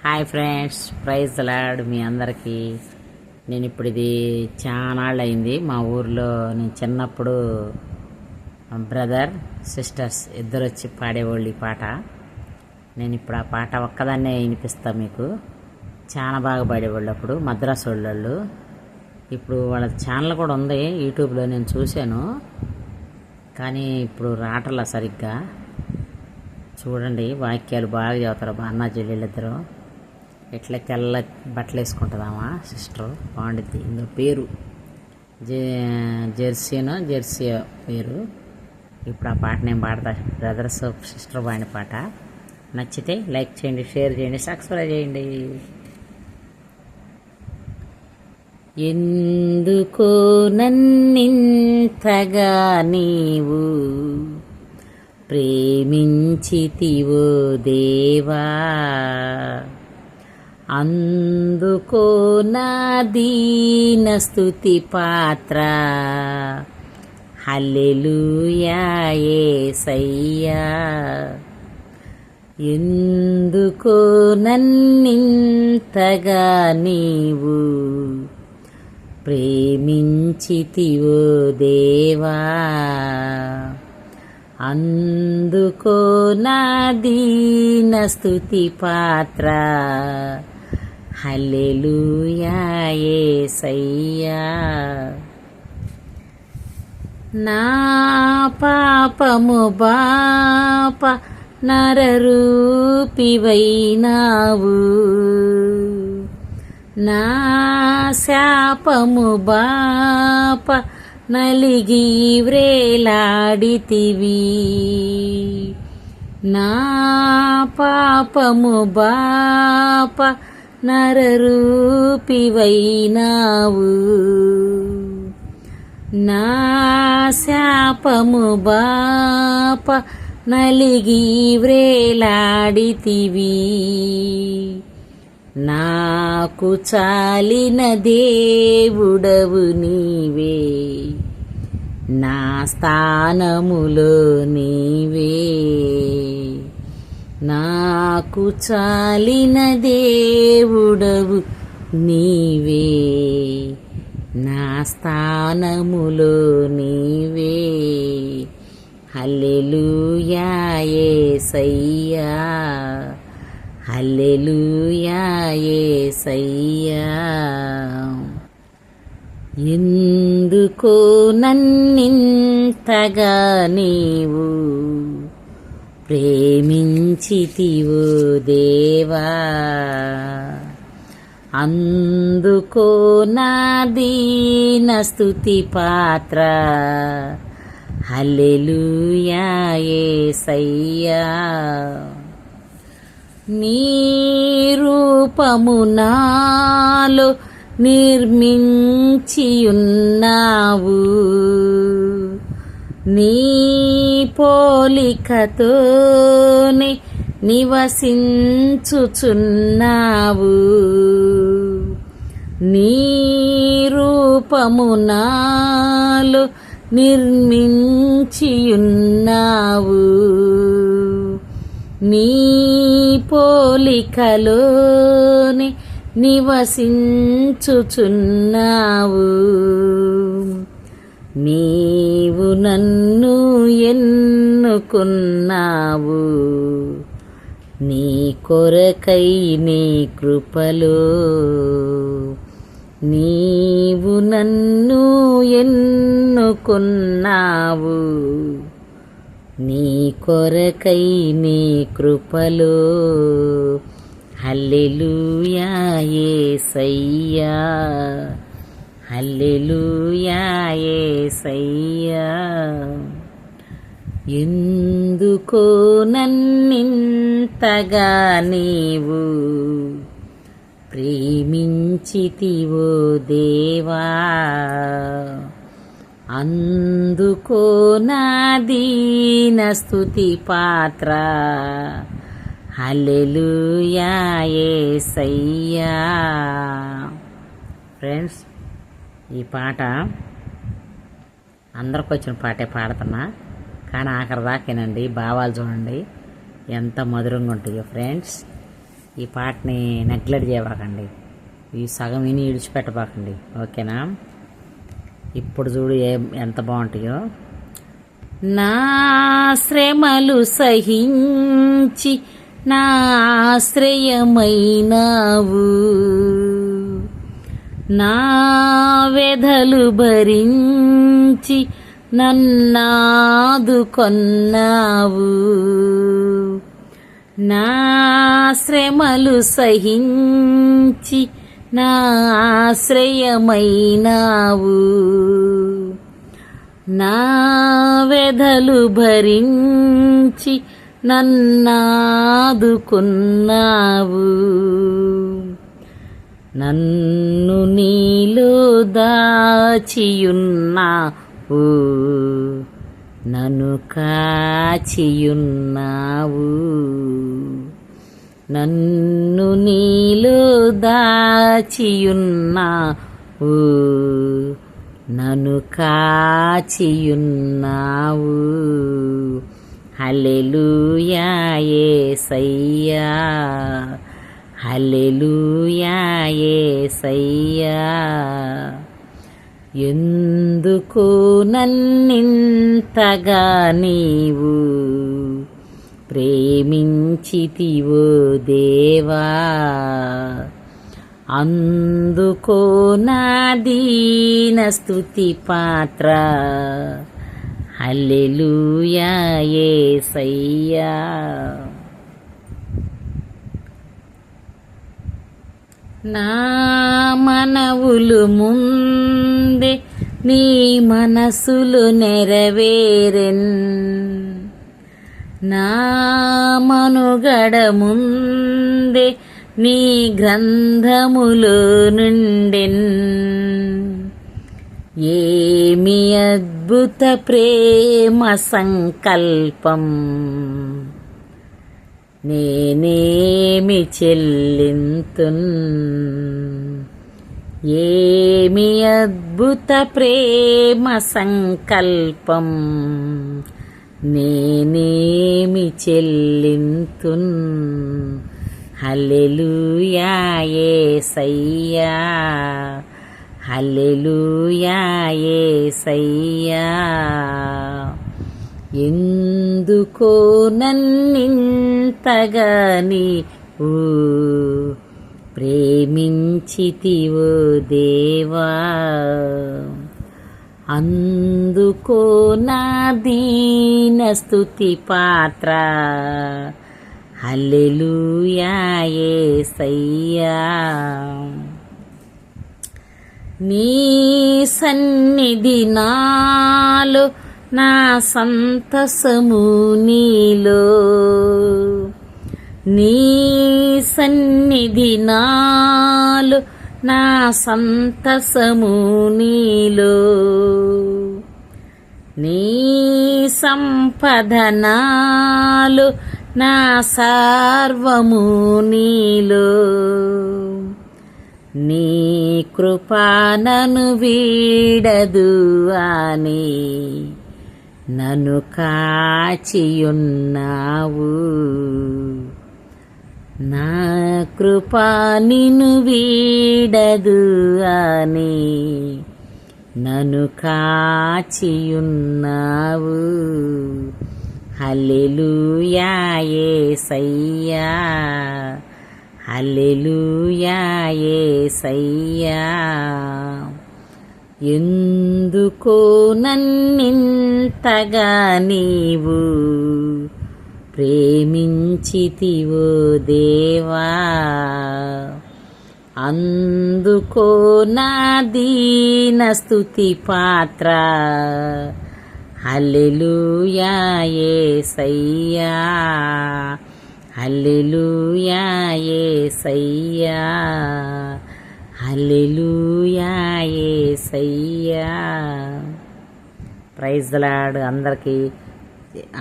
Hi friends, praise lord మీ అందరికీ. నేను ఇప్పుడు ఇది చానాళ్ళు అయింది. మా ఊర్లో నేను చిన్నప్పుడు బ్రదర్ సిస్టర్స్ ఇద్దరు వచ్చి పాడేవాళ్ళు ఈ పాట. నేను ఇప్పుడు ఆ పాట ఒక్కదాన్నే వినిపిస్తాను మీకు. చాలా బాగా పాడేవాళ్ళు అప్పుడు మద్రాసు వాళ్ళు. ఇప్పుడు వాళ్ళ ఛానల్ కూడా ఉంది యూట్యూబ్లో, నేను చూశాను. కానీ ఇప్పుడు రావట్లా సరిగ్గా. చూడండి, వాక్యాలు బాగా చదువుతారు అన్న చెల్లెళ్ళిద్దరు. ఇట్లా తెల్ల బట్టలు వేసుకుంటుందామా సిస్టర్, బాగుంటుంది. ఇంకో పేరు జెర్సీ పేరు. ఇప్పుడు ఆ పాట నేను పాడతా. బ్రదర్స్ సిస్టర్ పాడిన పాట. నచ్చితే లైక్ చేయండి, షేర్ చేయండి, సబ్స్క్రైబ్ చేయండి. ఎందుకో నన్నింతగా నీవు ప్రేమించితివో దేవా, అందుకో నా దీన స్తుతి పాత్ర. హల్లెలూయా యేసయ్యా. ఎందుకో నన్నింతగా నీవు ప్రేమించితివో దేవా, అందుకో నా దీన స్తుతి పాత్ర. హల్లెలూయా యేసయ్యా. నా పాపము బాప నరరూపివైనావు, నా శాపము బాప నలిగి వ్రేలాడితివి. నా పాపము బాప నరరూపివైనావు, నా శాపము బాప నలిగి వ్రేలాడితివి. నాకు చాలిన దేవుడవు నీవే, నా స్థానములో నీవే. నాకు చాలిన దేవుడవు నీవే, నా స్థానములో నీవే. హల్లెలూయా యేసయ్యా. హల్లెలూయా యేసయ్యా. ఎందుకో నన్నింతగా నీవు ప్రేమించితివో దేవా, అందుకో నా దీన స్తుతి పాత్ర. హల్లెలూయా యేసయ్యా. నీ రూపము నాలో నిర్మించియున్నావు, నీ పోలికతోనే నివసించుచున్నావు. నీ రూపము నాలో నిర్మించియున్నావు, నీ పోలికలోని నివసించుచున్నావు. నీవు నన్ను ఎన్నుకున్నావు, నీ కొరకై నీ కృపలో. నీవు నన్ను ఎన్నుకున్నావు, నీ కొరకై నీ కృపలో. హల్లెలూయా యేసయ్యా. హల్లెలూయా యేసయ్యా. ఎందుకో నన్నింతగా నీవు ప్రేమించితివో దేవా, అందుకో నా దీన స్తుతి పాత్ర. హల్లెలూయా యేసయ్యా. ఫ్రెండ్స్, ఈ పాట అందరికి వచ్చిన పాటే పాడుతున్నా, కానీ ఆఖరి దాకేనండి. భావాలు చూడండి ఎంత మధురంగా ఉంటాయో ఫ్రెండ్స్. ఈ పాటని నెగ్లెక్ట్ చేయబాకండి, ఈ సగం విని విడిచిపెట్టబాకండి, ఓకేనా? ఇప్పుడు చూడు ఎంత బాగుంటాయో. నా శ్రమలు సహించి నా ఆశ్రయమైనావు, నా వ్యధలు భరించి నన్నాదుకొన్నావు, నా శ్రమలు సహించి నా ఆశ్రయమైనావు, నా వ్యధలు భరించి నన్నాదుకున్నావు, నన్ను నీలో దాచియున్నావు, నన్ను కాచియున్నావు, నన్ను నీలో దాచియున్నావు, నన్ను కాచియున్నావు. హల్లెలూయా యేసయ్యా, హల్లెలూయా యేసయ్యా. ఎందుకు నన్నింతగా నీవు ప్రేమించితివో దేవా, అందుకో నా దీన స్తుతి పాత్ర. హల్లెలూయా యేసయ్యా. నా మనవులు ముందే నీ మనసులు నెరవేరెన్, నా మనుగడ ముందే నీ గ్రంథములో నుండెన్. ఏమి అద్భుత ప్రేమ సంకల్పం, నేనేమి చెల్లింతున్. ఏమి అద్భుత ప్రేమ సంకల్పం, నేనేమి చెల్లింతున్. హల్లెలూయా యేసయ్యా, హల్లెలూయా యేసయ్యా. ఎందుకో నన్నింతగా నీవు ప్రేమించితివో దేవా, అందుకో నా దీన స్తుతి పాత్ర. హల్లెలూయా యేసయ్యా. నీ సన్నిధి నాలో నా సంతసము నీలో, నీ సన్నిధి నాలో నా సంతసము నీలో, నీ సంపద నాలో నా సర్వము నీలో. నీ కృపా నన్ను వీడదు అని నన్ను కాచియున్నావు, నా కృపా నిన్ను వీడదు అని నన్ను కాచియున్నావు. హల్లెలూయా యేసయ్యా, హల్లెలూయా యేసయ్యా. ఎందుకో నన్నింతగా నీవు ప్రేమించితివో దేవా, అందుకో నా దీన స్తుతి పాత్ర. హల్లెలూయా యేసయ్యా, హల్లెలూయా యేసయ్యా, హల్లెలూయా యేసయ్యా. Praise the lord. అందరికీ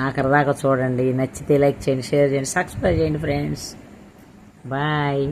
ఆఖరి దాకా చూడండి, నచ్చితే లైక్ చేయండి, షేర్ చేయండి, సబ్స్క్రైబ్ చేయండి ఫ్రెండ్స్. బాయ్.